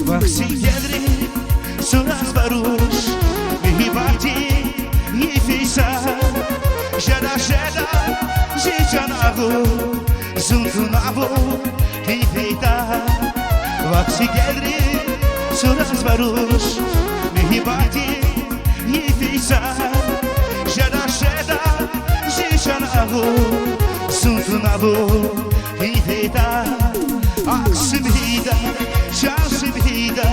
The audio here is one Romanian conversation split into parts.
Вахси гедри сурас баруш михибати ифиса жада жада жичанагу зунтунаву ифита Вахси гедри сурас баруш михибати ифиса жада жада жичанагу зунтунаву ифита Aksibida, şansibida,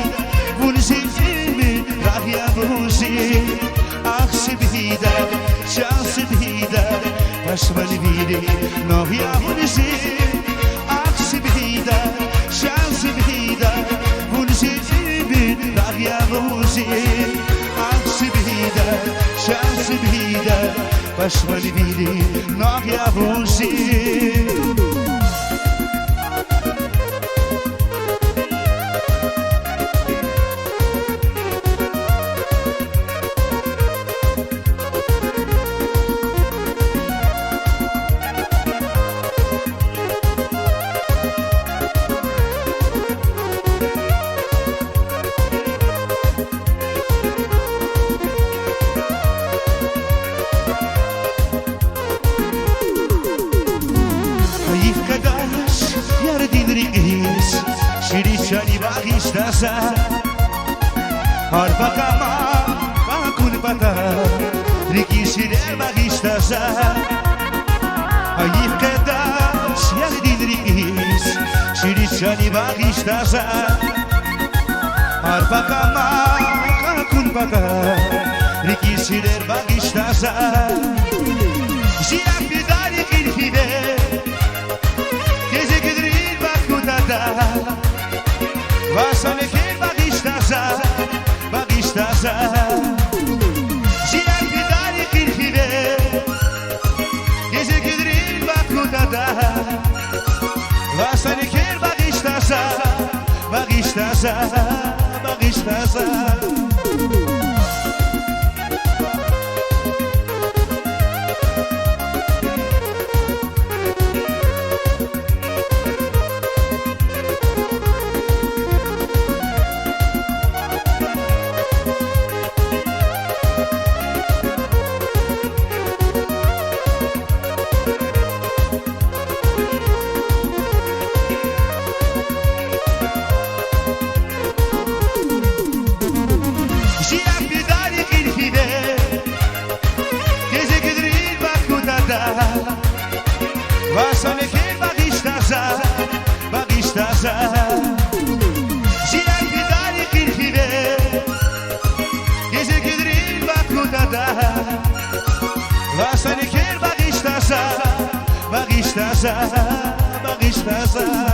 vunzimi rahya vuzi. Aksibida, şansibida, başmalvidi, nohya vuzi. Aksibida, şansibida, vunzimi rahya vuzi. Aksibida, şansibida, başmalvidi, nohya vuzi. Shirishani bagistasa Arbakama bakun bata Rikishire bagistasa Ayif kedas yardin rigis Shirishani bagistasa Arbakama bakun bata Rikishire bagistasa Ziyak bidari kirhide Geze gidrin bakutata Vasane ke bagishtaza, bagishtaza Ziyak bidari kirhide Geze gidrin bakutata Vasane ke bagishtaza, bagishtaza, bagishtaza Vasane ke bagishtaza, bagishtaza Ziyak bidari kirhide Geze gidrin bakutata Vasane ke bagishtaza, bagishtaza, bagishtaza